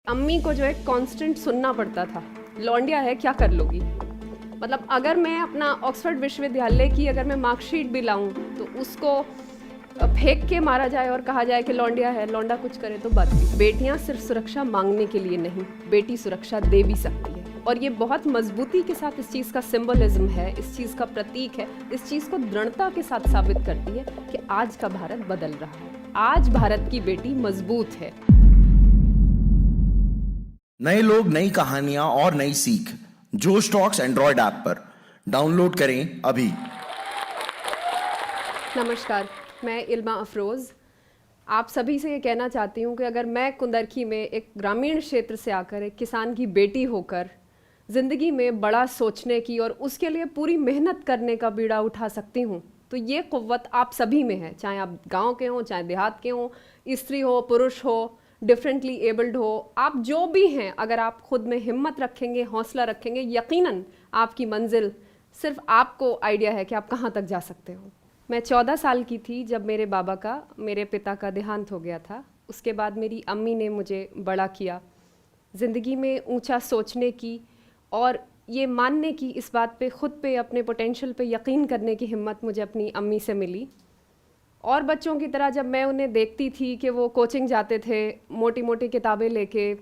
अम्मी को जो है कांस्टेंट सुनना पड़ता था, लौंडिया है क्या कर लोगी। मतलब अगर मैं अपना ऑक्सफोर्ड विश्वविद्यालय की अगर मैं मार्कशीट भी लाऊं तो उसको फेंक के मारा जाए और कहा जाए कि लौंडिया है, लौंडा कुछ करे तो बात नहीं। बेटियां सिर्फ सुरक्षा मांगने के लिए नहीं, बेटी सुरक्षा दे भी सकती है। और ये बहुत मजबूती के साथ इस चीज़ का सिंबलिज्म है, इस चीज़ का प्रतीक है, इस चीज़ को दृढ़ता के साथ साबित करती है कि आज का भारत बदल रहा है, आज भारत की बेटी मजबूत है। नए लोग, नई कहानियां और नई सीख जोश टॉक्स एंड्रॉयड ऐप पर डाउनलोड करें अभी। नमस्कार, मैं इल्मा अफरोज़ आप सभी से ये कहना चाहती हूँ कि अगर मैं कुंदरखी में एक ग्रामीण क्षेत्र से आकर एक किसान की बेटी होकर ज़िंदगी में बड़ा सोचने की और उसके लिए पूरी मेहनत करने का बीड़ा उठा सकती हूँ, तो ये क़ुव्वत आप सभी में है, चाहे आप गांव के हों, चाहे देहात के हों, स्त्री हो, पुरुष हो, डिफरेंटली एबल्ड हो, आप जो भी हैं, अगर आप खुद में हिम्मत रखेंगे, हौसला रखेंगे, यकीनन आपकी मंजिल सिर्फ आपको आइडिया है कि आप कहाँ तक जा सकते हो। मैं 14 साल की थी जब मेरे पिता का देहांत हो गया था। उसके बाद मेरी अम्मी ने मुझे बड़ा किया, ज़िंदगी में ऊंचा सोचने की और ये मानने की, इस बात पे खुद पे अपने पोटेंशियल पे यकीन करने की हिम्मत मुझे अपनी अम्मी से मिली। और बच्चों की तरह जब मैं उन्हें देखती थी कि वो कोचिंग जाते थे, मोटी मोटी किताबें लेके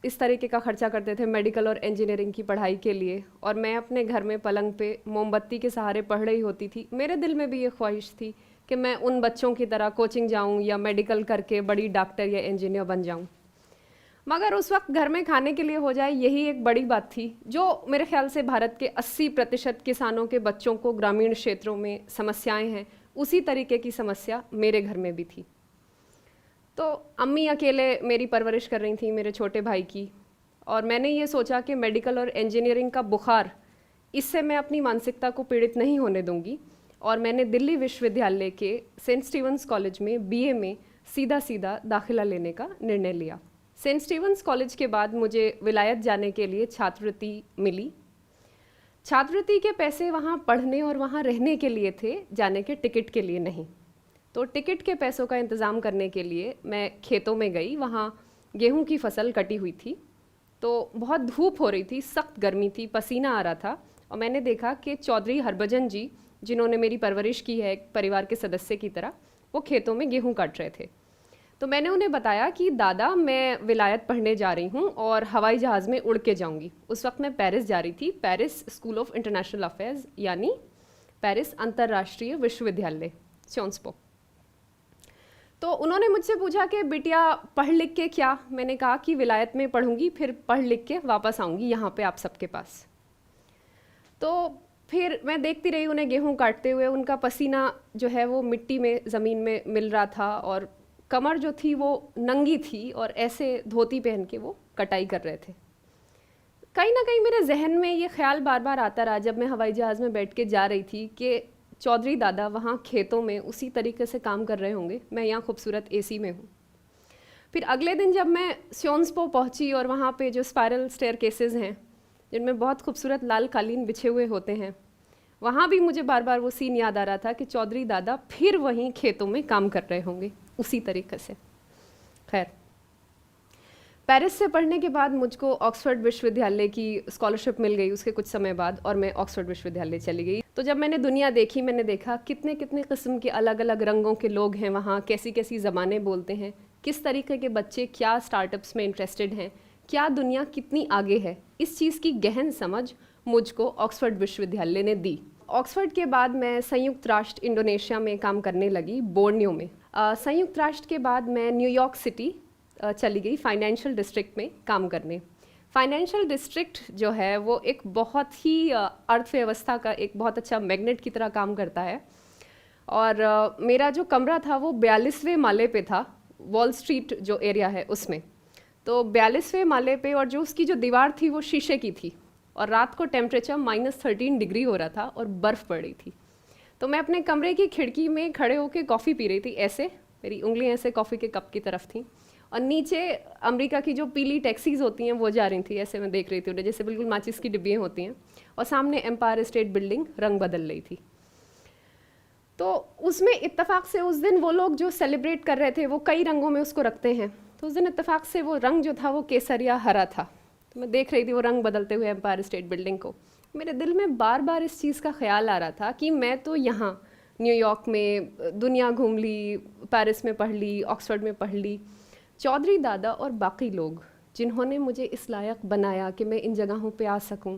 इस तरीके का खर्चा करते थे मेडिकल और इंजीनियरिंग की पढ़ाई के लिए, और मैं अपने घर में पलंग पे मोमबत्ती के सहारे पढ़ रही होती थी, मेरे दिल में भी ये ख्वाहिश थी कि मैं उन बच्चों की तरह कोचिंग जाऊं या मेडिकल करके बड़ी डॉक्टर या इंजीनियर बन जाऊं। मगर उस वक्त घर में खाने के लिए हो जाए, यही एक बड़ी बात थी जो मेरे ख्याल से भारत के 80% किसानों के बच्चों को ग्रामीण क्षेत्रों में समस्याएं हैं, उसी तरीके की समस्या मेरे घर में भी थी। तो अम्मी अकेले मेरी परवरिश कर रही थी मेरे छोटे भाई की, और मैंने ये सोचा कि मेडिकल और इंजीनियरिंग का बुखार, इससे मैं अपनी मानसिकता को पीड़ित नहीं होने दूंगी। और मैंने दिल्ली विश्वविद्यालय के सेंट स्टीवंस कॉलेज में बीए में सीधा दाखिला लेने का निर्णय लिया। सेंट स्टीवंस कॉलेज के बाद मुझे विलायत जाने के लिए छात्रवृत्ति मिली। छात्रवृत्ति के पैसे वहाँ पढ़ने और वहाँ रहने के लिए थे, जाने के टिकट के लिए नहीं। तो टिकट के पैसों का इंतज़ाम करने के लिए मैं खेतों में गई। वहाँ गेहूं की फसल कटी हुई थी, तो बहुत धूप हो रही थी, सख्त गर्मी थी, पसीना आ रहा था, और मैंने देखा कि चौधरी हरभजन जी, जिन्होंने मेरी परवरिश की है एक परिवार के सदस्य की तरह, वो खेतों में गेहूं काट रहे थे। तो मैंने उन्हें बताया कि दादा, मैं विलायत पढ़ने जा रही हूँ और हवाई जहाज़ में उड़ के जाऊँगी। उस वक्त मैं पेरिस जा रही थी, Paris school of international affairs, यानी पेरिस अंतर्राष्ट्रीय विश्वविद्यालय, सियोंस पो। तो उन्होंने मुझसे पूछा कि बिटिया पढ़ लिख के क्या? मैंने कहा कि विलायत में पढ़ूंगी, फिर पढ़ लिख के वापस आऊँगी यहाँ पे आप सबके पास। तो फिर मैं देखती रही उन्हें गेहूं काटते हुए, उनका पसीना जो है वो मिट्टी में, ज़मीन में मिल रहा था, और कमर जो थी वो नंगी थी, और ऐसे धोती पहन के वो कटाई कर रहे थे। कहीं ना कहीं मेरे जहन में ये ख्याल बार बार आता रहा जब मैं हवाई जहाज़ में बैठ के जा रही थी कि चौधरी दादा वहाँ खेतों में उसी तरीके से काम कर रहे होंगे, मैं यहाँ खूबसूरत एसी में हूँ। फिर अगले दिन जब मैं सियोंस पो पहुँची, और वहाँ पे जो स्पायरल स्टेयरकेसेस हैं जिनमें बहुत खूबसूरत लाल कालीन बिछे हुए होते हैं, वहाँ भी मुझे बार बार वो सीन याद आ रहा था कि चौधरी दादा फिर वहीं खेतों में काम कर रहे होंगे उसी तरीके से। खैर, पेरिस से पढ़ने के बाद मुझको ऑक्सफोर्ड विश्वविद्यालय की स्कॉलरशिप मिल गई उसके कुछ समय बाद, और मैं ऑक्सफोर्ड विश्वविद्यालय चली गई। तो जब मैंने दुनिया देखी, मैंने देखा कितने कितने किस्म के अलग अलग रंगों के लोग हैं वहाँ, कैसी कैसी ज़बानें बोलते हैं, किस तरीके के बच्चे क्या स्टार्टअप्स में इंटरेस्टेड हैं, क्या दुनिया कितनी आगे है। इस चीज़ की गहन समझ मुझको ऑक्सफोर्ड विश्वविद्यालय ने दी। ऑक्सफोर्ड के बाद मैं संयुक्त राष्ट्र इंडोनेशिया में काम करने लगी, बोर्नियो में। संयुक्त राष्ट्र के बाद मैं न्यूयॉर्क सिटी चली गई फाइनेंशियल डिस्ट्रिक्ट में काम करने। फाइनेंशियल डिस्ट्रिक्ट जो है वो एक बहुत ही अर्थव्यवस्था का एक बहुत अच्छा मैग्नेट की तरह काम करता है। और मेरा जो कमरा था वो 42वें माले पे था, वॉल स्ट्रीट जो एरिया है उसमें। तो 42वें माले पे, और जो उसकी जो दीवार थी वो शीशे की थी, और रात को टेम्परेचर -13 डिग्री हो रहा था और बर्फ़ पड़ रही थी। तो मैं अपने कमरे की खिड़की में खड़े होकर कॉफ़ी पी रही थी, ऐसे मेरी उंगलियां ऐसे कॉफ़ी के कप की तरफ थी, और नीचे अमेरिका की जो पीली टैक्सीज होती हैं वो जा रही थी, ऐसे मैं देख रही थी उन्हें, जैसे बिल्कुल माचिस की डिब्बियाँ होती हैं, और सामने एम्पायर स्टेट बिल्डिंग रंग बदल रही थी। तो उसमें इत्तेफाक से उस दिन वो लोग जो सेलिब्रेट कर रहे थे वो कई रंगों में उसको रखते हैं, तो उस दिन इत्तेफाक से वो रंग जो था वो केसरिया हरा था। तो मैं देख रही थी वो रंग बदलते हुए एम्पायर स्टेट बिल्डिंग को। मेरे दिल में बार बार इस चीज़ का ख्याल आ रहा था कि मैं तो यहाँ न्यूयॉर्क में दुनिया घूम ली, पेरिस में पढ़ ली, ऑक्सफोर्ड में पढ़ ली। चौधरी दादा और बाकी लोग जिन्होंने मुझे इस लायक बनाया कि मैं इन जगहों पे आ सकूं,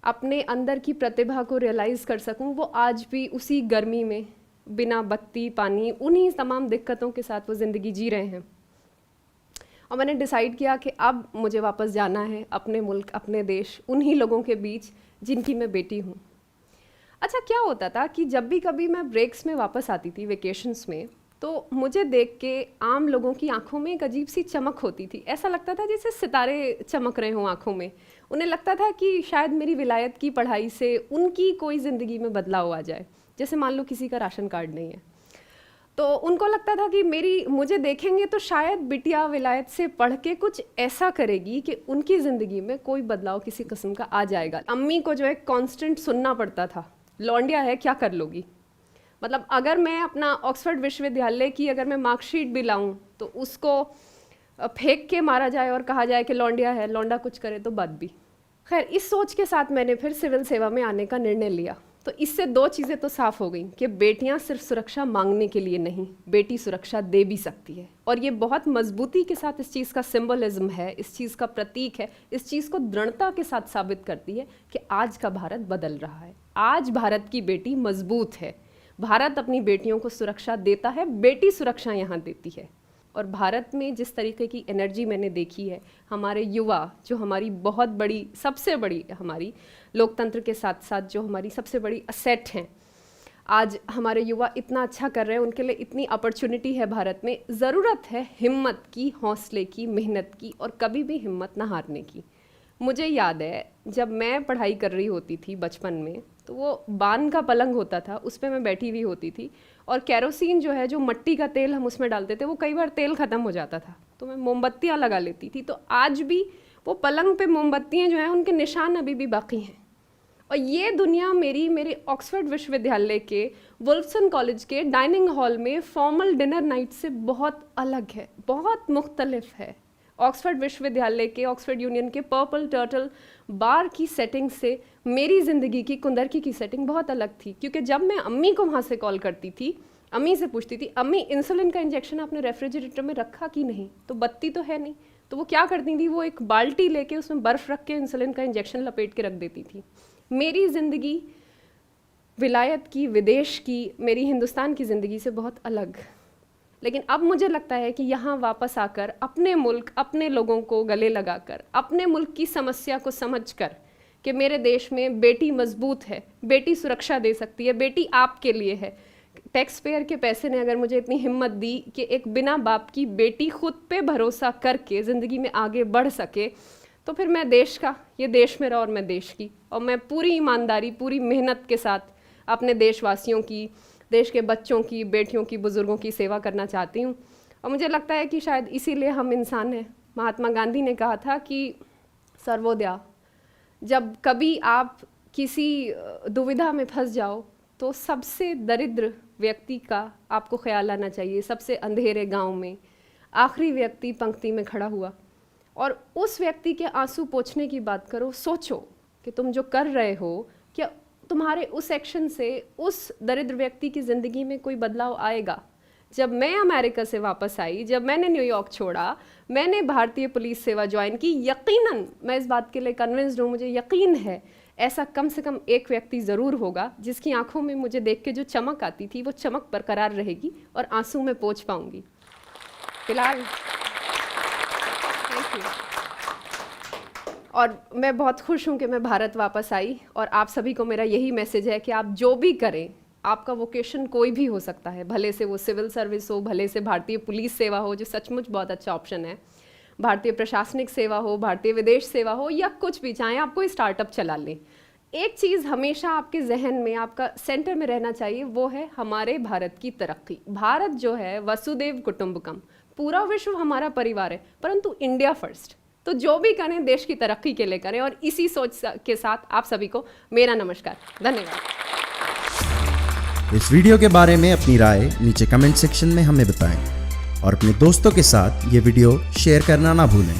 अपने अंदर की प्रतिभा को रियलाइज़ कर सकूं, वो आज भी उसी गर्मी में बिना बत्ती पानी उन्हीं तमाम दिक्कतों के साथ वो ज़िंदगी जी रहे हैं। और मैंने डिसाइड किया कि अब मुझे वापस जाना है अपने मुल्क, अपने देश, उन्हीं लोगों के बीच जिनकी मैं बेटी हूँ। अच्छा, क्या होता था कि जब भी कभी मैं ब्रेक्स में वापस आती थी वेकेशंस में, तो मुझे देख के आम लोगों की आंखों में एक अजीब सी चमक होती थी। ऐसा लगता था जैसे सितारे चमक रहे हों आंखों में। उन्हें लगता था कि शायद मेरी विलायत की पढ़ाई से उनकी कोई ज़िंदगी में बदलाव आ जाए। जैसे मान लो किसी का राशन कार्ड नहीं है, तो उनको लगता था कि मुझे देखेंगे तो शायद बिटिया विलायत से पढ़ के कुछ ऐसा करेगी कि उनकी ज़िंदगी में कोई बदलाव किसी किस्म का आ जाएगा। अम्मी को जो है कांस्टेंट सुनना पड़ता था, लौंडिया है क्या कर लोगी। मतलब अगर मैं अपना ऑक्सफोर्ड विश्वविद्यालय की अगर मैं मार्कशीट भी लाऊं तो उसको फेंक के मारा जाए और कहा जाए कि लौंडिया है, लौंडा कुछ करे तो बात भी। खैर, इस सोच के साथ मैंने फिर सिविल सेवा में आने का निर्णय लिया। तो इससे दो चीज़ें तो साफ हो गई कि बेटियां सिर्फ सुरक्षा मांगने के लिए नहीं, बेटी सुरक्षा दे भी सकती है। और ये बहुत मजबूती के साथ इस चीज़ का सिंबलिज्म है, इस चीज़ का प्रतीक है, इस चीज़ को दृढ़ता के साथ साबित करती है कि आज का भारत बदल रहा है। आज भारत की बेटी मजबूत है, भारत अपनी बेटियों को सुरक्षा देता है, बेटी सुरक्षा यहाँ देती है। और भारत में जिस तरीके की एनर्जी मैंने देखी है, हमारे युवा जो हमारी बहुत बड़ी, सबसे बड़ी, हमारी लोकतंत्र के साथ साथ जो हमारी सबसे बड़ी असेट हैं, आज हमारे युवा इतना अच्छा कर रहे हैं, उनके लिए इतनी अपॉर्चुनिटी है भारत में। ज़रूरत है हिम्मत की, हौसले की, मेहनत की और कभी भी हिम्मत ना हारने की। मुझे याद है जब मैं पढ़ाई कर रही होती थी बचपन में, तो वो बान का पलंग होता था, उस पर मैं बैठी हुई होती थी और कैरोसिन जो है, जो मट्टी का तेल हम उसमें डालते थे, वो कई बार तेल ख़त्म हो जाता था तो मैं मोमबत्तियाँ लगा लेती थी। तो आज भी वो पलंग पे मोमबत्तियाँ जो हैं उनके निशान अभी भी बाकी हैं। और ये दुनिया मेरे ऑक्सफोर्ड विश्वविद्यालय के वुल्फसन कॉलेज के डाइनिंग हॉल में फॉर्मल डिनर नाइट से बहुत अलग है, बहुत मुख्तलिफ है। ऑक्सफोर्ड विश्वविद्यालय के, ऑक्सफोर्ड यूनियन के पर्पल टर्टल बार की सेटिंग से मेरी ज़िंदगी की कुंदरकी की सेटिंग बहुत अलग थी। क्योंकि जब मैं अम्मी को वहाँ से कॉल करती थी, अम्मी से पूछती थी, अम्मी इंसुलिन का इंजेक्शन आपने रेफ्रिजरेटर में रखा कि नहीं, तो बत्ती तो है नहीं, तो वो क्या करती थी, वो एक बाल्टी लेके उसमें बर्फ़ रख के इंसुलिन का इंजेक्शन लपेट के रख देती थी। मेरी ज़िंदगी विलायत की, विदेश की, मेरी हिंदुस्तान की ज़िंदगी से बहुत अलग। लेकिन अब मुझे लगता है कि यहाँ वापस आकर अपने मुल्क, अपने लोगों को गले लगाकर, अपने मुल्क की समस्या को समझकर कि मेरे देश में बेटी मजबूत है, बेटी सुरक्षा दे सकती है, बेटी आपके लिए है। टैक्स पेयर के पैसे ने अगर मुझे इतनी हिम्मत दी कि एक बिना बाप की बेटी खुद पे भरोसा करके ज़िंदगी में आगे बढ़ सके, तो फिर मैं देश का, ये देश मेरा और मैं देश की, और मैं पूरी ईमानदारी, पूरी मेहनत के साथ अपने देशवासियों की, देश के बच्चों की, बेटियों की, बुज़ुर्गों की सेवा करना चाहती हूँ। और मुझे लगता है कि शायद इसीलिए हम इंसान हैं। महात्मा गांधी ने कहा था कि सर्वोदया, जब कभी आप किसी दुविधा में फंस जाओ तो सबसे दरिद्र व्यक्ति का आपको ख्याल आना चाहिए, सबसे अंधेरे गांव में आखिरी व्यक्ति पंक्ति में खड़ा हुआ, और उस व्यक्ति के आंसू पोंछने की बात करो। सोचो कि तुम जो कर रहे हो, क्या तुम्हारे उस एक्शन से उस दरिद्र व्यक्ति की ज़िंदगी में कोई बदलाव आएगा। जब मैं अमेरिका से वापस आई, जब मैंने न्यूयॉर्क छोड़ा, मैंने भारतीय पुलिस सेवा ज्वाइन की, यकीनन मैं इस बात के लिए कन्विंस्ड हूँ, मुझे यकीन है ऐसा कम से कम एक व्यक्ति ज़रूर होगा जिसकी आंखों में मुझे देख के जो चमक आती थी वो चमक बरकरार रहेगी और आंसू में पोंछ पाऊंगी। फिलहाल थैंक यू। और मैं बहुत खुश हूँ कि मैं भारत वापस आई, और आप सभी को मेरा यही मैसेज है कि आप जो भी करें, आपका वोकेशन कोई भी हो सकता है, भले से वो सिविल सर्विस हो, भले से भारतीय पुलिस सेवा हो जो सचमुच बहुत अच्छा ऑप्शन है, भारतीय प्रशासनिक सेवा हो, भारतीय विदेश सेवा हो, या कुछ भी, चाहे आप कोई स्टार्टअप चला लें, एक चीज़ हमेशा आपके जहन में, आपका सेंटर में रहना चाहिए, वो है हमारे भारत की तरक्की। भारत जो है वसुदेव कुटुंबकम, पूरा विश्व हमारा परिवार है, परंतु इंडिया फर्स्ट। तो जो भी करें देश की तरक्की के लिए करें, और इसी सोच के साथ आप सभी को मेरा नमस्कार, धन्यवाद। इस वीडियो के बारे में अपनी राय नीचे कमेंट सेक्शन में हमें बताएं। और अपने दोस्तों के साथ ये वीडियो शेयर करना ना भूलें।